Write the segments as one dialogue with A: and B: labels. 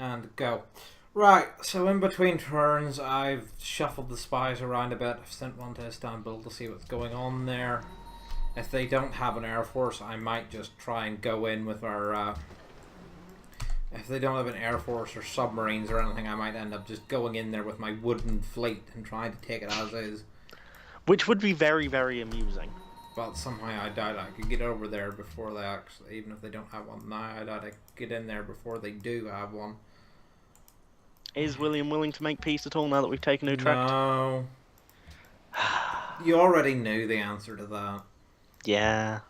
A: And go. Right, so in between turns, I've shuffled the spies around a bit. I've sent one to Istanbul to see what's going on there. If they don't have an air force, I might just try and go in with our... if they don't have an air force or submarines or anything, I might end up just going in there with my wooden fleet and trying to take it as is.
B: Which would be very, very amusing.
A: But somehow I doubt I could get over there before they actually... Even if they don't have one now, I doubt I could get in there before they do have one.
B: Is William willing to make peace at all now that we've taken Utrecht?
A: No. You already knew the answer to that.
B: Yeah.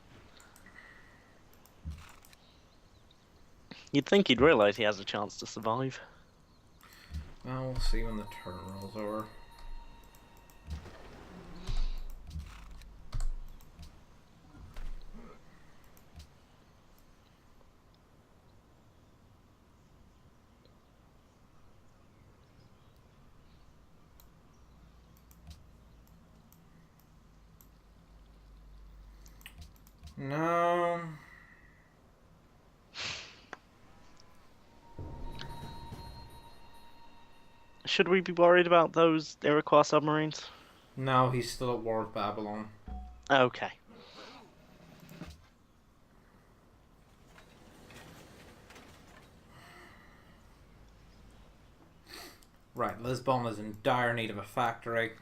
B: You'd think he'd realise he has a chance to survive.
A: Well, we'll see when the turn rolls over. No.
B: Should we be worried about those Iroquois submarines?
A: No, he's still at war with Babylon.
B: Okay.
A: Right, Lisbon is in dire need of a factory.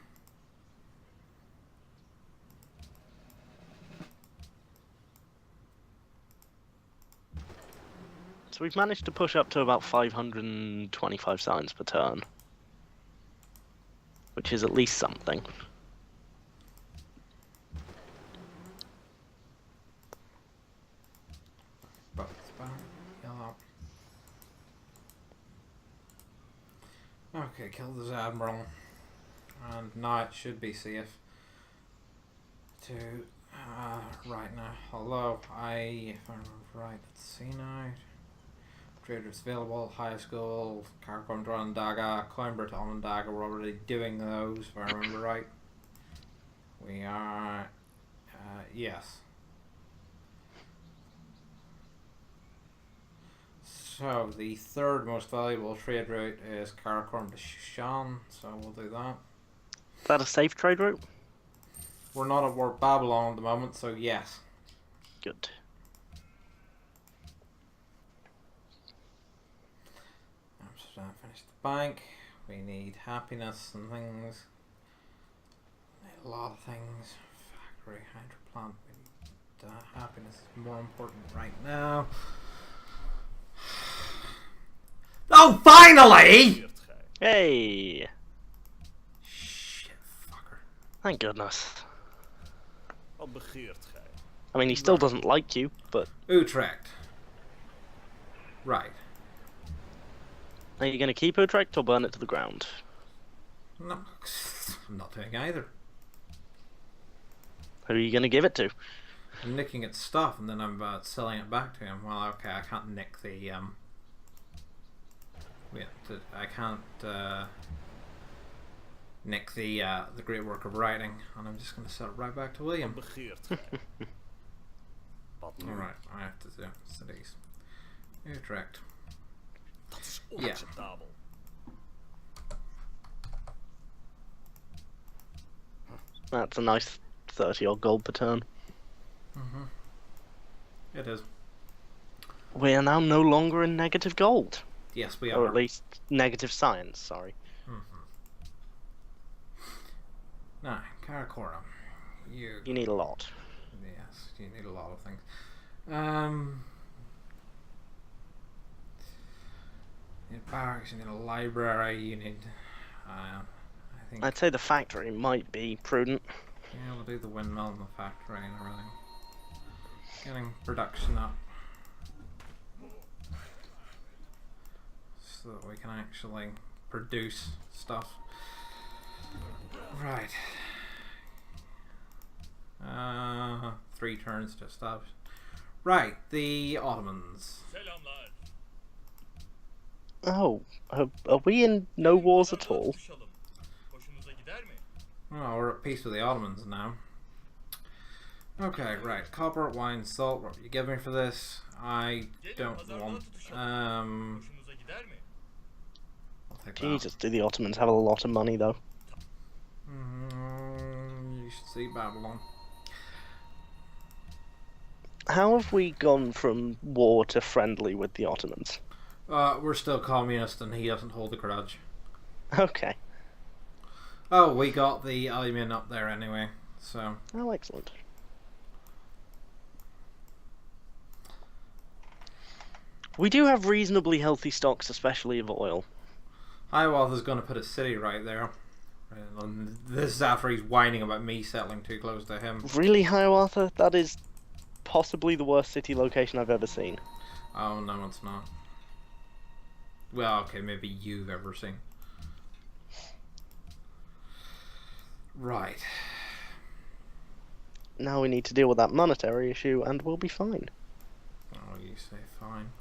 B: So we've managed to push up to about 525 signs per turn. Which is at least something.
A: But it's bad. Yellow. Okay, kill this admiral. And now it should be safe to... right now. Although, if I remember right, let's see now. Traders available, high school, Carcom to Onondaga, Coimbra to Onondaga, we're already doing those, if I remember right. We are... yes. So, the third most valuable trade route is Karakorum to Shan, so we'll do that.
B: Is that a safe trade route?
A: We're not at war with Babylon at the moment, so yes.
B: Good.
A: Amsterdam finished the bank. We need happiness and things. We need a lot of things. Factory, hydro plant. We need happiness is more important right now. Oh, finally!
B: Hey!
A: Shit, fucker.
B: Thank goodness. I mean, he still doesn't like you, but...
A: Utrecht. Right.
B: Are you going to keep Utrecht or burn it to the ground?
A: No, I'm not doing either.
B: Who are you going to give it to?
A: I'm nicking its stuff and then I'm selling it back to him. Well, okay, I can't nick the... I can't nick the great work of writing, and I'm just going to sell it right back to William. Alright, I have to do cities. Utrecht. Yeah.
B: That's a nice 30 odd gold per turn.
A: It is.
B: We are now no longer in negative gold.
A: Yes, we
B: Or
A: are.
B: at least negative science, sorry.
A: Now, Karakorum. You
B: need a lot.
A: Yes, you need a lot of things. You need barracks, you need a library, you need... I think...
B: I'd say the factory might be prudent.
A: Yeah, we'll do the windmill and the factory and everything. Getting production up. So that we can actually produce stuff. Right. 3 turns to establish. Right, the Ottomans.
B: Oh, are we in no wars at all?
A: Oh, we're at peace with the Ottomans now. Okay, right. Copper, wine, salt. What will you give me for this? I don't want... take that.
B: Jesus, do the Ottomans have a lot of money, though?
A: You should see Babylon.
B: How have we gone from war to friendly with the Ottomans?
A: We're still communist and he doesn't hold a grudge.
B: Okay.
A: Oh, we got the aluminium up there anyway, so...
B: Oh, excellent. We do have reasonably healthy stocks, especially of oil.
A: Hiawatha is going to put a city right there. And this is after he's whining about me settling too close to him.
B: Really, Hiawatha? That is possibly the worst city location I've ever seen.
A: Oh, no, it's not. Well, okay, maybe you've ever seen. Right.
B: Now we need to deal with that monetary issue, and we'll be fine.
A: Oh, you say fine.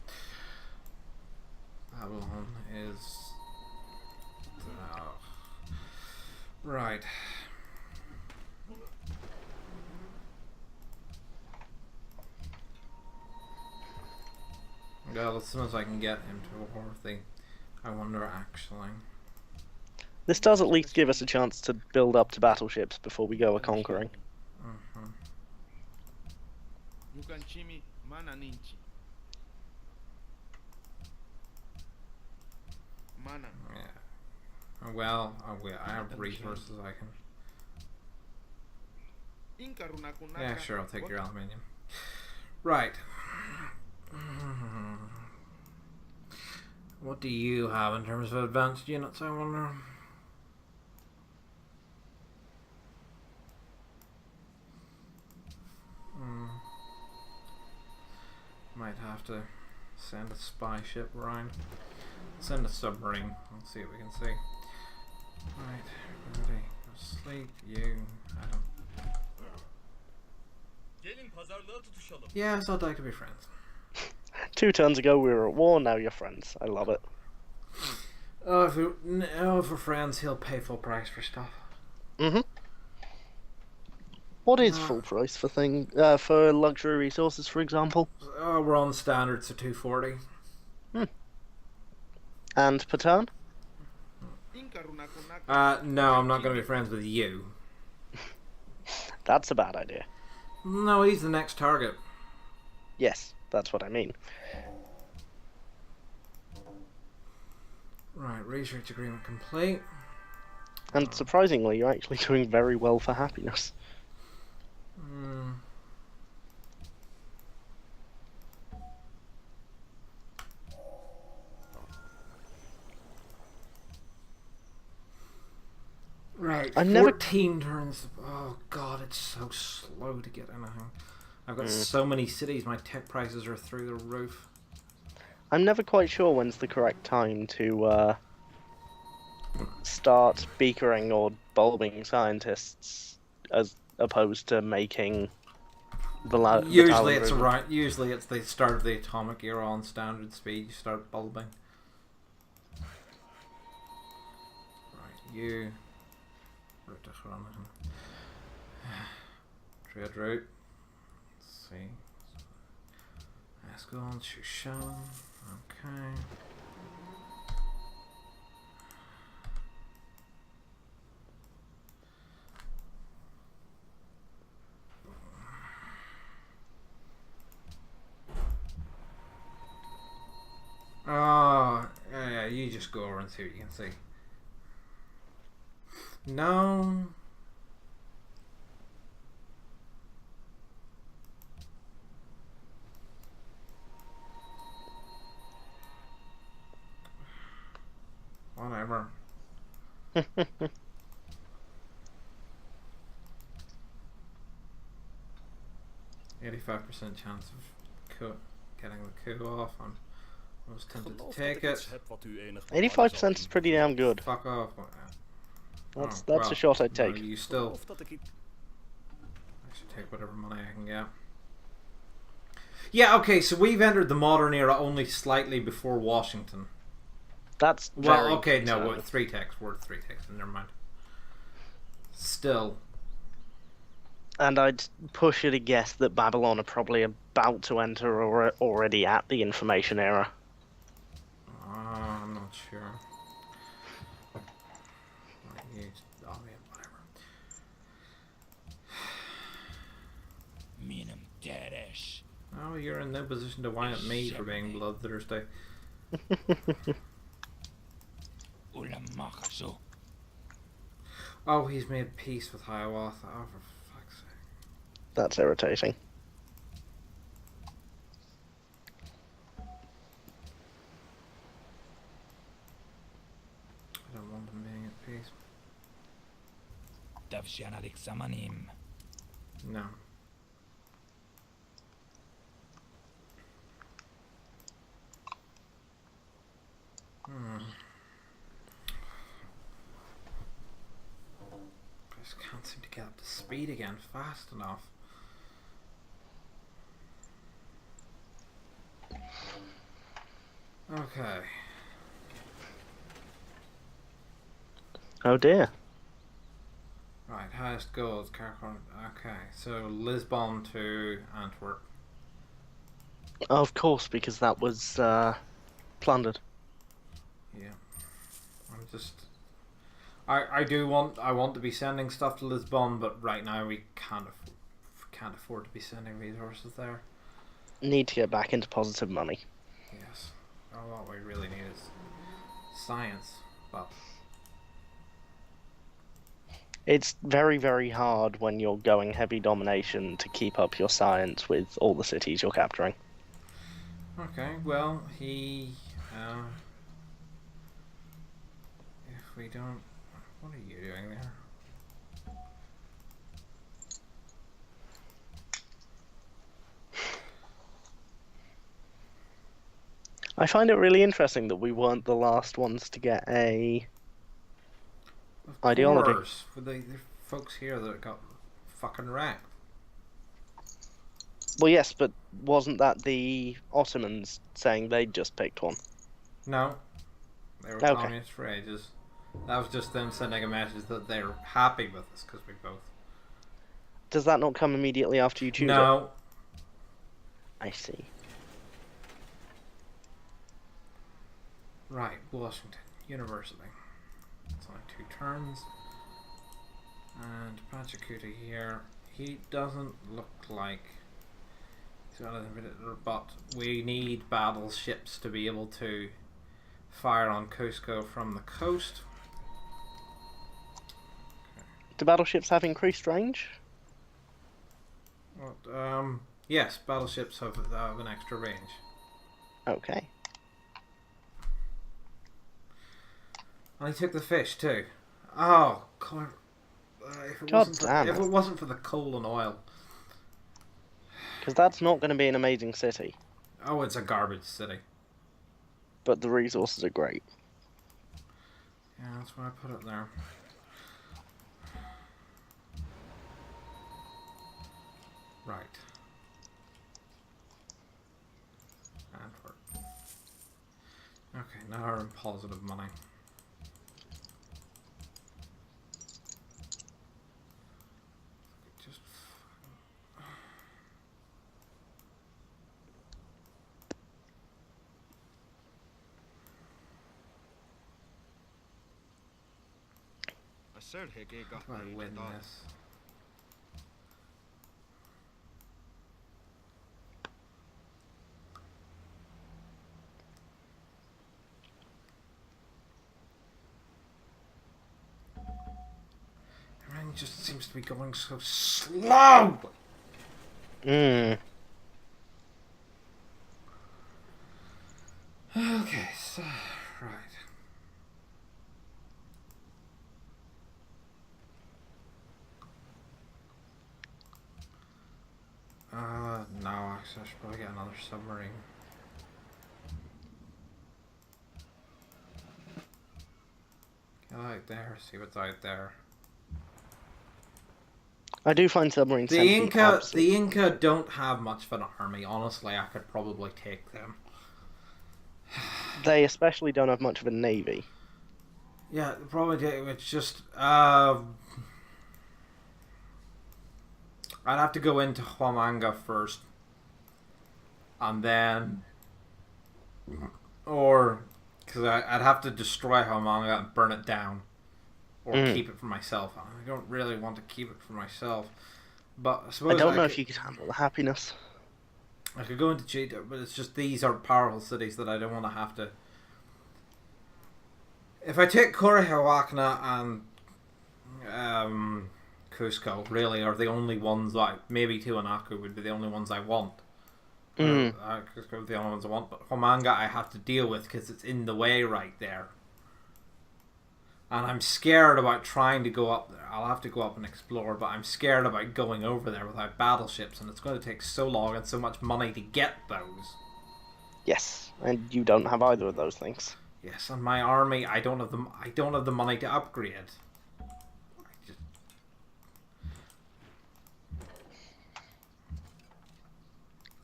A: Babylon is... Right. Well, as soon as I can get him to a worthy, I wonder actually.
B: This does at least give us a chance to build up to battleships before we go a-conquering.
A: Yeah. Well, I have resources I can... Yeah, sure, I'll take your aluminium. Right. What do you have in terms of advanced units, I wonder? Might have to send a spy ship around. Send a submarine. Let's see what we can see. Right, ready. Go sleep. You, Adam. Yes, I'd like to be friends.
B: 2 turns ago we were at war, now you're friends. I love it.
A: Oh, if we're friends, he'll pay full price for stuff.
B: What is full price for for luxury resources, for example?
A: Oh, we're on standard, so 240.
B: And per turn?
A: No, I'm not going to be friends with you.
B: That's a bad idea.
A: No, he's the next target.
B: Yes, that's what I mean.
A: Right, research agreement complete.
B: And surprisingly, you're actually doing very well for happiness.
A: Right,
B: I've
A: 14 turns. Oh god, it's so slow to get anything. I've got so many cities, my tech prices are through the roof.
B: I'm never quite sure when's the correct time to start beakering or bulbing scientists, as opposed to making the
A: Usually it's right. Usually it's the start of the atomic era on standard speed. You start bulbing. Right, you. Trade route. Let's see. Let's go on Shushan. Okay. Oh, yeah, you just go over and see what you can see. No. Whatever. 85% chance of getting the coup off. I was tempted to take it.
B: 85% is pretty damn good.
A: Fuck off.
B: That's a shot I'd take.
A: No, you still... I should take whatever money I can get. Yeah, okay, so we've entered the modern era only slightly before Washington.
B: That's
A: well, okay, no, what, 3 ticks, word 3 ticks, never mind. Still.
B: And I'd push it a guess that Babylon are probably about to enter or already at the information era.
A: I'm not sure. changed. Oh yeah, whatever.
C: Minum teres.
A: Oh, you're in no position to whine at me for being bloodthirsty.
C: Ulla makasu.
A: Oh, he's made peace with Hiawatha. Oh, for fuck's sake.
B: That's irritating.
A: I don't want him being at peace.
C: Davshanarik samanim.
A: No. I just can't seem to get up to speed again fast enough. Okay.
B: Oh dear.
A: Right, highest goals, Caracol. Okay, so Lisbon to Antwerp.
B: Of course, because that was plundered.
A: Yeah. I'm just. I want to be sending stuff to Lisbon, but right now we can't afford to be sending resources there.
B: Need to get back into positive money.
A: Yes. Oh, what we really need is science, but
B: It's very, very hard when you're going heavy domination to keep up your science with all the cities you're capturing.
A: okay. Well, he. If we don't, what are you doing there?
B: I find it really interesting that we weren't the last ones to get a
A: Of
B: ideology.
A: course, for the folks here that got fucking wrecked.
B: Well, yes, but wasn't that the Ottomans saying they'd just picked one?
A: No, they were
B: Okay.
A: communists for ages. That was just them sending a message that they're happy with us because we both.
B: Does that not come immediately after you choose it?
A: No.
B: I see.
A: Right, Washington University. It's only 2 turns. And Pachacuti here. He doesn't look like he's got anything, but we need battleships to be able to fire on Cusco from the coast.
B: Do battleships have increased range?
A: Well, yes, battleships have an extra range.
B: Okay.
A: And he took the fish too. Oh, God. If it wasn't for the coal and oil.
B: Because that's not going to be an amazing city,
A: Oh, it's a garbage city.
B: but the resources are great.
A: Yeah, that's why I put it there. Right. Antwerp. Okay, now we're in positive money. Just how do I win this? Everything just seems to be going so slow.
B: Hmm.
A: Okay, so right. No, actually, I should probably get another submarine. Get out there, see what's out there.
B: I do find submarines
A: The
B: tend to be
A: The Inca don't have much of an army. Honestly, I could probably take them.
B: They especially don't have much of a navy.
A: Yeah, the problem is it's just I'd have to go into Huamanga first, and then, or because I'd have to destroy Huamanga and burn it down, or keep it for myself. I don't really want to keep it for myself, but I suppose
B: I don't know if you could handle the happiness.
A: I could go into cheat, but it's just these are powerful cities that I don't want to have to. If I take Corihawakna and Cusco, really, are the only ones, like maybe Tiwanaku would be the only ones I want. Cusco would be the only ones I want, but Homanga I have to deal with because it's in the way right there. And I'm scared about trying to go up there. I'll have to go up and explore, but I'm scared about going over there without battleships, and it's going to take so long and so much money to get those.
B: Yes, and you don't have either of those things.
A: Yes, and my army, I don't have the money to upgrade.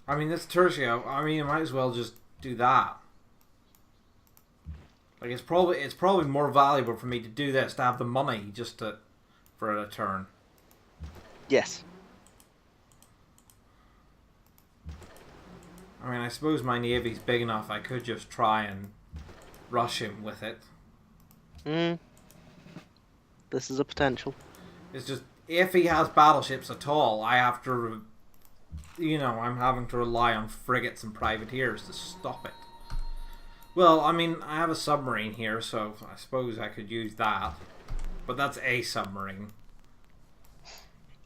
A: I mean, this Tertio, I mean, you might as well just do that. Like, it's probably more valuable for me to do this, to have the money just for a turn.
B: Yes.
A: I mean, I suppose my navy's big enough, I could just try and rush him with it.
B: This is a potential.
A: It's just, if he has battleships at all, I have to, I'm having to rely on frigates and privateers to stop it. Well, I mean, I have a submarine here, so I suppose I could use that. But that's a submarine.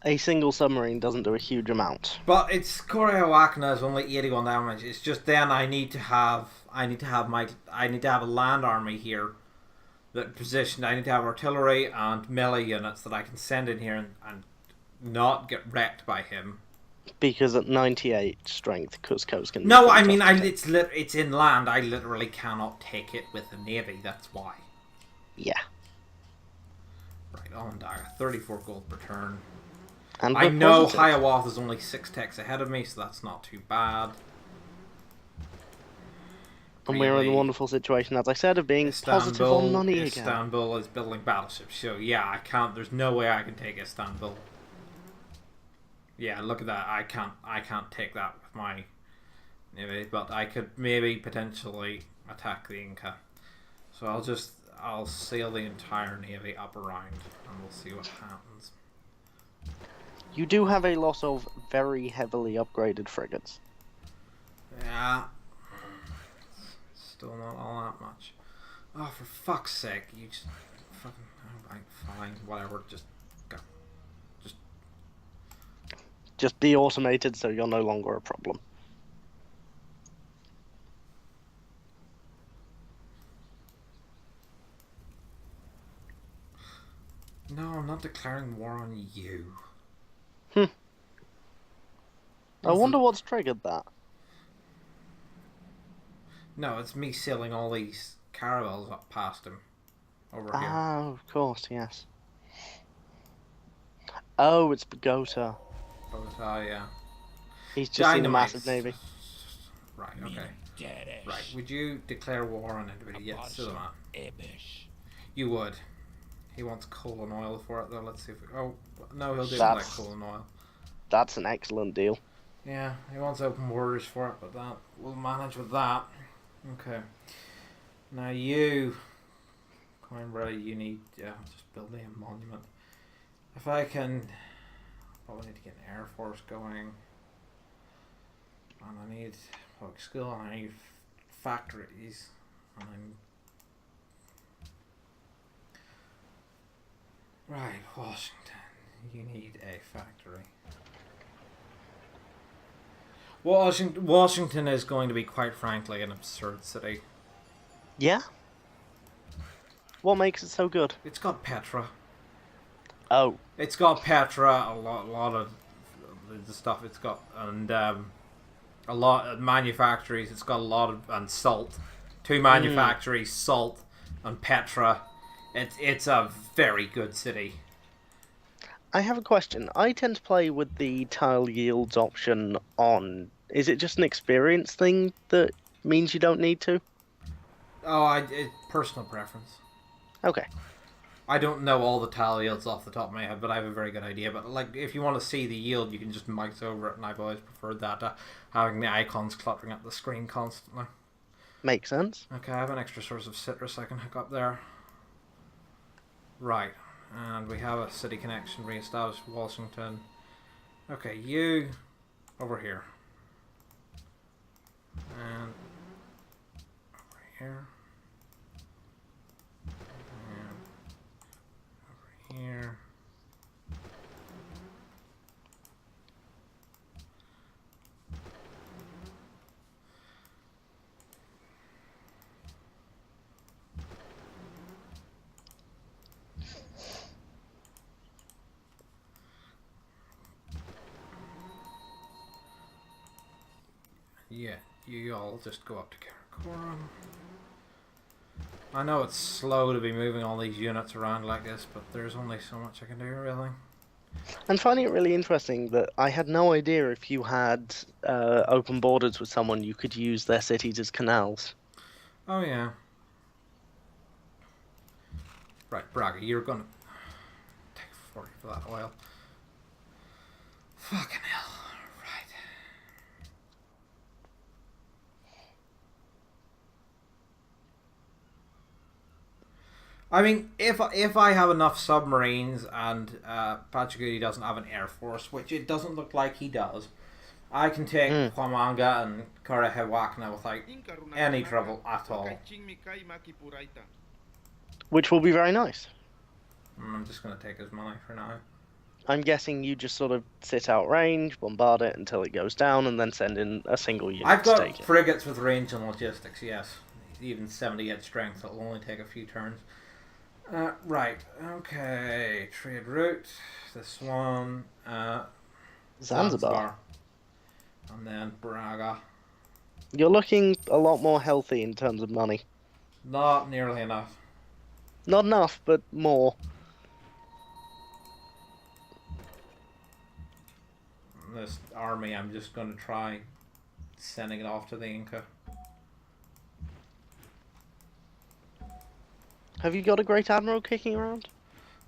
B: A single submarine doesn't do a huge amount.
A: But it's Corihawakna is only 81 damage. It's just then I need to have a land army here that positioned. I need to have artillery and melee units that I can send in here and not get wrecked by him.
B: Because at 98 strength, Cusco's going to.
A: No, I mean it's inland. I literally cannot take it with a navy. That's why.
B: Yeah.
A: Right, Onondaga, 34 gold per turn.
B: And
A: I know Hiawatha is only 6 techs ahead of me, so that's not too bad.
B: And we're in a wonderful situation, as I said, of being positive on money again.
A: Istanbul is building battleships, so yeah, I can't. There's no way I can take Istanbul. Yeah, look at that. I can't take that with my navy, but I could maybe potentially attack the Inca. So I'll sail the entire navy up around, and we'll see what happens.
B: You do have a lot of very heavily upgraded frigates.
A: Yeah. Still not all that much. Oh, for fuck's sake, you just fucking... Alright, fine, whatever, just go.
B: Just be automated so you're no longer a problem.
A: No, I'm not declaring war on you.
B: I wonder what's triggered that.
A: No, it's me sailing all these caravels up past him. Over here.
B: Ah, of course, yes. Oh, it's Bogota.
A: Oh, yeah.
B: He's just seen a massive navy.
A: Right, okay. Right, would you declare war on anybody? Yes, to the man. You would. He wants coal and oil for it, though. Let's see if we... Oh, no, he'll do like coal and oil.
B: That's an excellent deal.
A: Yeah, he wants open borders for it, but that we'll manage with that. Okay. Now you... Coinbra, you need... Yeah, just build a monument. If I can... Probably need to get an air force going. And I need public school, and I need factories. And Right, Washington. You need a factory. Washington is going to be, quite frankly, an absurd city.
B: Yeah? What makes it so good?
A: It's got Petra.
B: Oh.
A: It's got Petra, a lot of the stuff it's got, and a lot of manufactories. It's got a lot of, and salt. 2 manufactories, salt, and Petra. It's a very good city.
B: I have a question. I tend to play with the tile yields option on. Is it just an experience thing that means you don't need to?
A: Oh, it's personal preference.
B: Okay.
A: I don't know all the tile yields off the top of my head, but I have a very good idea. But like, if you want to see the yield, you can just mouse over it, and I've always preferred that to having the icons cluttering up the screen constantly.
B: Makes sense.
A: Okay, I have an extra source of citrus I can hook up there. Right. And we have a city connection re-established. Washington. Okay, you over here. And over here. And over here. Yeah, you all just go up to Karakoram. I know it's slow to be moving all these units around like this, but there's only so much I can do, really.
B: I'm finding it really interesting that I had no idea if you had open borders with someone, you could use their cities as canals.
A: Oh, yeah. Right, Braga, you're gonna take 40 for that oil. Fucking hell. Right. I mean, if I have enough submarines and Pachagudi doesn't have an air force, which it doesn't look like he does, I can take Huamanga and Karahewakna without any trouble at all.
B: Which will be very nice.
A: I'm just going to take his money for now.
B: I'm guessing you just sort of sit out range, bombard it until it goes down, and then send in a single unit
A: I've
B: to
A: got
B: take it.
A: frigates with range and logistics, yes. Even 78 strength, it'll only take a few turns. Right, okay. Trade route. This one.
B: Zanzibar.
A: And then Braga.
B: You're looking a lot more healthy in terms of money.
A: Not nearly enough.
B: Not enough, but more.
A: This army, I'm just going to try sending it off to the Inca.
B: Have you got a Great Admiral kicking around?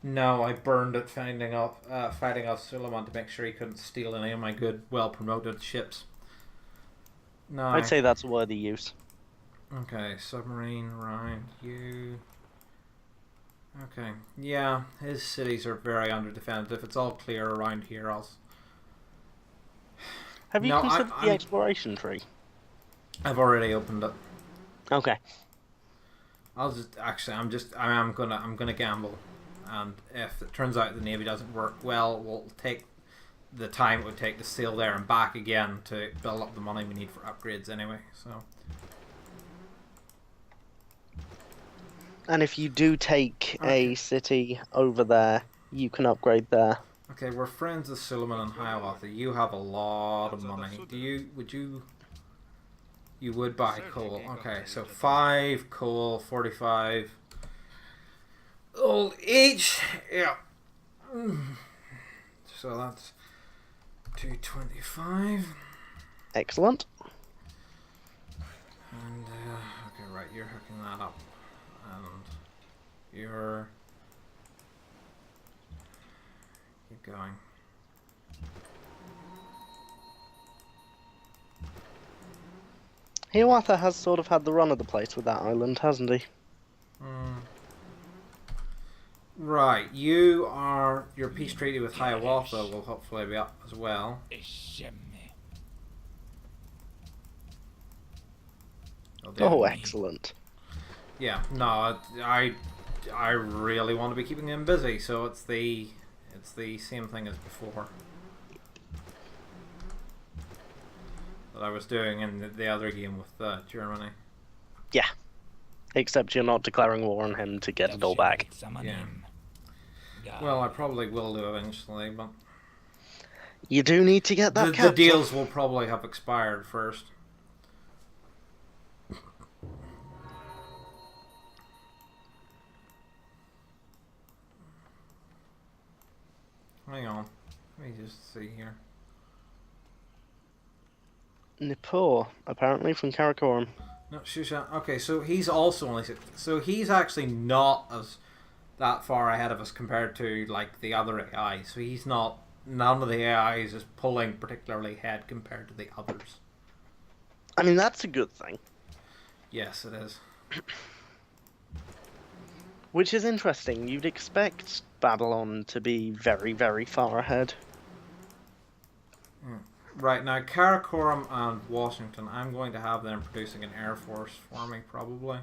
A: No, I burned it fighting off Suleiman to make sure he couldn't steal any of my good, well-promoted ships. No.
B: I'd say that's a worthy use.
A: Okay, submarine, right, you... Okay, yeah, his cities are very under-defended. If it's all clear around here, I'll...
B: Have you
A: No,
B: considered
A: I'm-
B: the exploration tree?
A: I've already opened it.
B: Okay.
A: I'll just... Actually, I'm gonna gamble. And if it turns out the Navy doesn't work well, we'll take the time it would take to sail there and back again to build up the money we need for upgrades anyway, so...
B: And if you do take a city over there, you can upgrade there.
A: Okay, we're friends with Suleiman and Hiawatha. You have a lot of money. You would buy coal. Okay, so 5 coal, 45 gold each. Yeah. So that's 225.
B: Excellent.
A: And, okay, right, you're hooking that up. And you're... Keep going.
B: Hiawatha has sort of had the run of the place with that island, hasn't he?
A: Right, your peace treaty with Hiawatha will hopefully be up as well.
B: Oh, excellent.
A: Yeah, no, I really want to be keeping him busy, so it's the same thing as before that I was doing in the other game with Germany.
B: Yeah. Except you're not declaring war on him to get it all back.
A: Yeah. Well, I probably will do eventually, but
B: You do need to get that
A: the
B: capital.
A: deals will probably have expired first. Hang on. Let me just see here.
B: Nippur, apparently, from Karakoram.
A: No, Shushan. Okay, so he's also only so he's actually not as that far ahead of us compared to like the other AI. So he's not. None of the AIs is pulling particularly ahead compared to the others.
B: I mean, that's a good thing.
A: Yes, it is.
B: Which is interesting. You'd expect Babylon to be very, very far ahead.
A: Right, now Karakoram and Washington, I'm going to have them producing an air force for me, probably.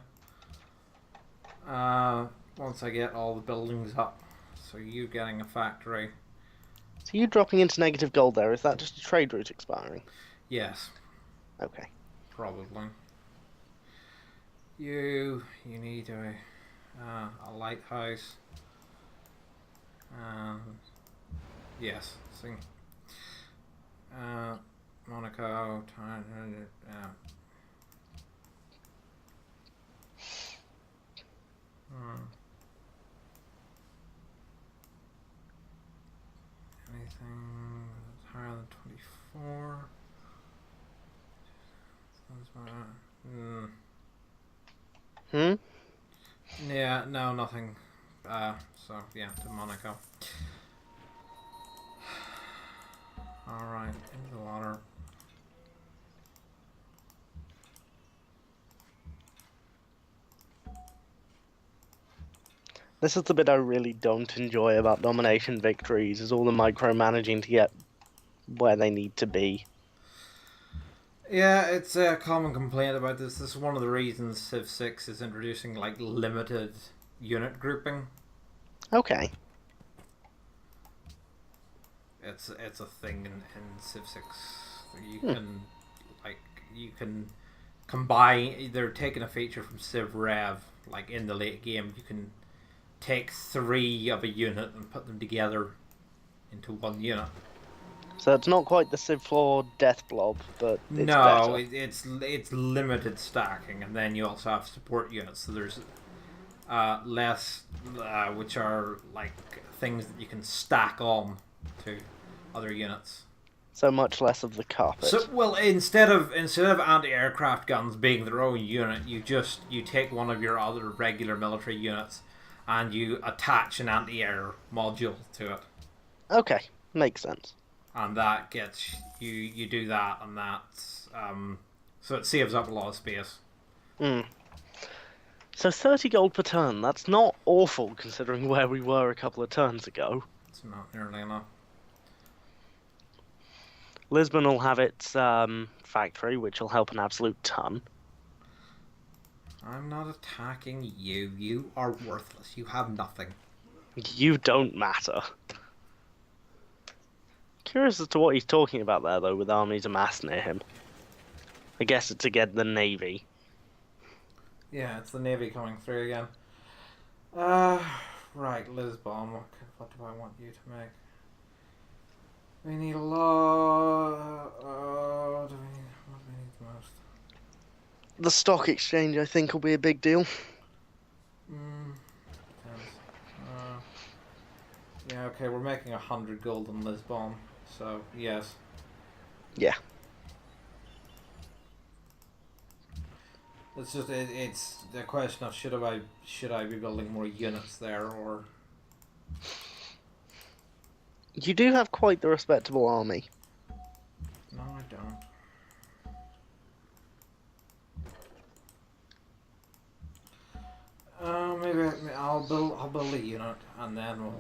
A: Once I get all the buildings up. So you getting a factory.
B: So you dropping into negative gold there, is that just a trade route expiring?
A: Yes,
B: Okay.
A: probably. You need a lighthouse. Yes, see. Monaco, anything higher than 24? Yeah, no, nothing. So yeah, to Monaco. Alright, into the water.
B: This is the bit I really don't enjoy about domination victories, is all the micromanaging to get where they need to be.
A: Yeah, it's a common complaint about this. This is one of the reasons Civ 6 is introducing like limited unit grouping.
B: Okay.
A: It's a thing in Civ 6. You can combine. They're taking a feature from Civ Rev. Like in the late game, you can take 3 of a unit and put them together into one unit.
B: So it's not quite the Civ 4 death blob, but it's
A: No,
B: better.
A: it's limited stacking, and then you also have support units. So there's less, which are like things that you can stack on to other units.
B: So much less of the carpet.
A: So well, instead of anti-aircraft guns being their own unit, you take one of your other regular military units, and you attach an anti-air module to it.
B: Okay, makes sense.
A: And that gets you do that, and that's so it saves up a lot of space.
B: So 30 gold per turn, that's not awful considering where we were a couple of turns ago.
A: It's not nearly enough.
B: Lisbon will have its factory, which will help an absolute ton.
A: I'm not attacking you. You are worthless. You have nothing.
B: You don't matter. Curious as to what he's talking about there, though, with armies amassed near him. I guess it's again the navy.
A: Yeah, it's the navy coming through again. Right, Lisbon. What do I want you to make? We need a lot. What do we need the most?
B: The stock exchange, I think, will be a big deal.
A: Yeah, okay, we're making 100 gold in Lisbon, so yes.
B: Yeah.
A: It's just it's the question of should I be building more units there, or
B: You do have quite the respectable army.
A: no, I don't. Maybe I'll build a unit, and then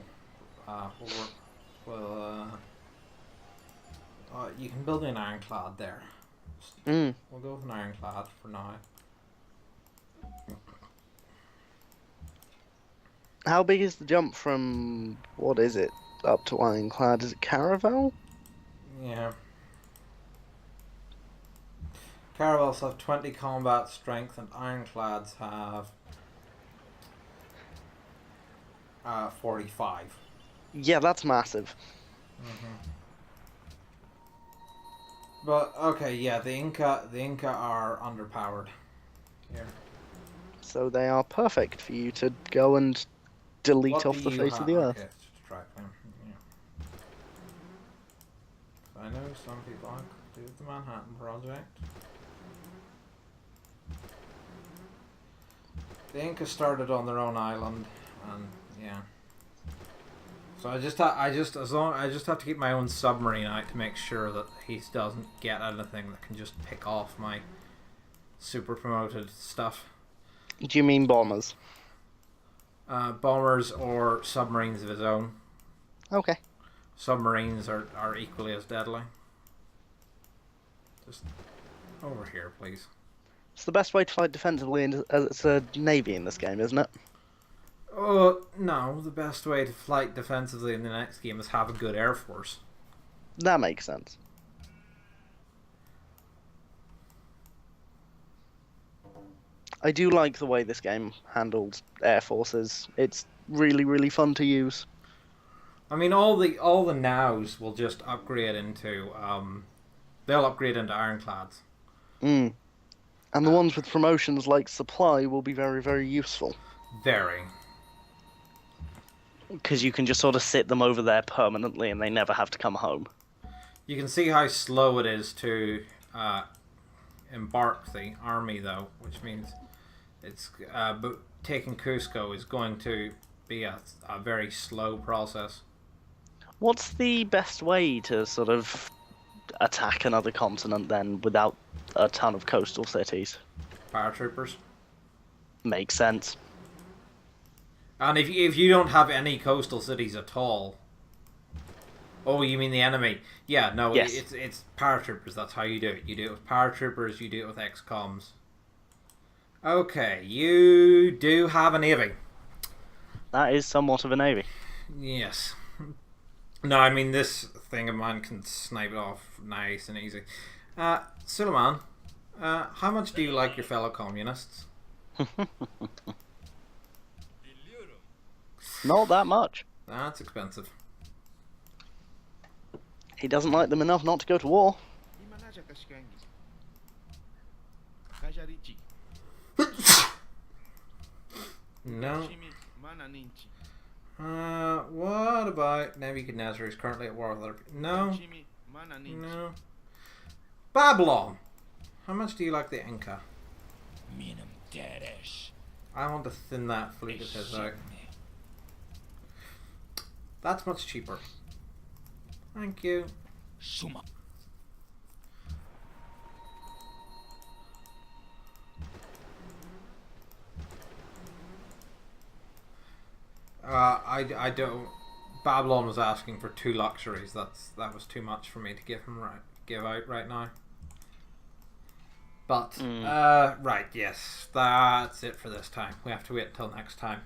A: you can build an ironclad there. We'll go with an ironclad for now.
B: How big is the jump from, what is it, up to ironclad? Is it Caravel?
A: Yeah. Caravels have 20 combat strength, and ironclads have 45.
B: Yeah, that's massive.
A: But okay, yeah, the Inca are underpowered here.
B: So they are perfect for you to go and delete
A: What
B: off
A: do
B: the
A: you
B: face
A: have?
B: of the earth.
A: Okay, to track them. Yeah. I know some people do the Manhattan Project. The Inca started on their own island, and yeah. So I just have to keep my own submarine out to make sure that he doesn't get anything that can just pick off my super promoted stuff.
B: Do you mean bombers?
A: Bombers or submarines of his own.
B: Okay.
A: Submarines are equally as deadly. Just over here, please.
B: It's the best way to fight defensively as a navy in this game, isn't it?
A: Oh, no. The best way to fight defensively in the next game is have a good air force.
B: That makes sense. I do like the way this game handled air forces. It's really, really fun to use.
A: I mean, all the nows will just upgrade into they'll upgrade into ironclads.
B: Mm. And the ones with promotions like supply will be very, very useful.
A: Very.
B: Because you can just sort of sit them over there permanently and they never have to come home.
A: You can see how slow it is to embark the army, though, which means it's but taking Cusco is going to be a very slow process.
B: What's the best way to sort of attack another continent then without a ton of coastal cities?
A: Paratroopers.
B: Makes sense.
A: And if you don't have any coastal cities at all, oh, you mean the enemy? Yeah, no,
B: yes.
A: It's paratroopers. That's how you do it. You do it with paratroopers. You do it with XComs. Okay, you do have a navy.
B: That is somewhat of a navy.
A: Yes. No, I mean this thing of mine can snipe it off nice and easy. Suleiman, how much do you like your fellow communists?
B: Not that much.
A: That's expensive.
B: He doesn't like them enough not to go to war.
A: No. What about Nebuchadnezzar, who's currently at war with other people? No. No. Babylon! How much do you like the Inca?
C: Minum teres.
A: I want to thin that fleet of his out. That's much cheaper. Thank you.
C: Suma.
A: I don't. Babylon was asking for 2 luxuries. That was too much for me to give out right now. But right, yes, that's it for this time. We have to wait until next time.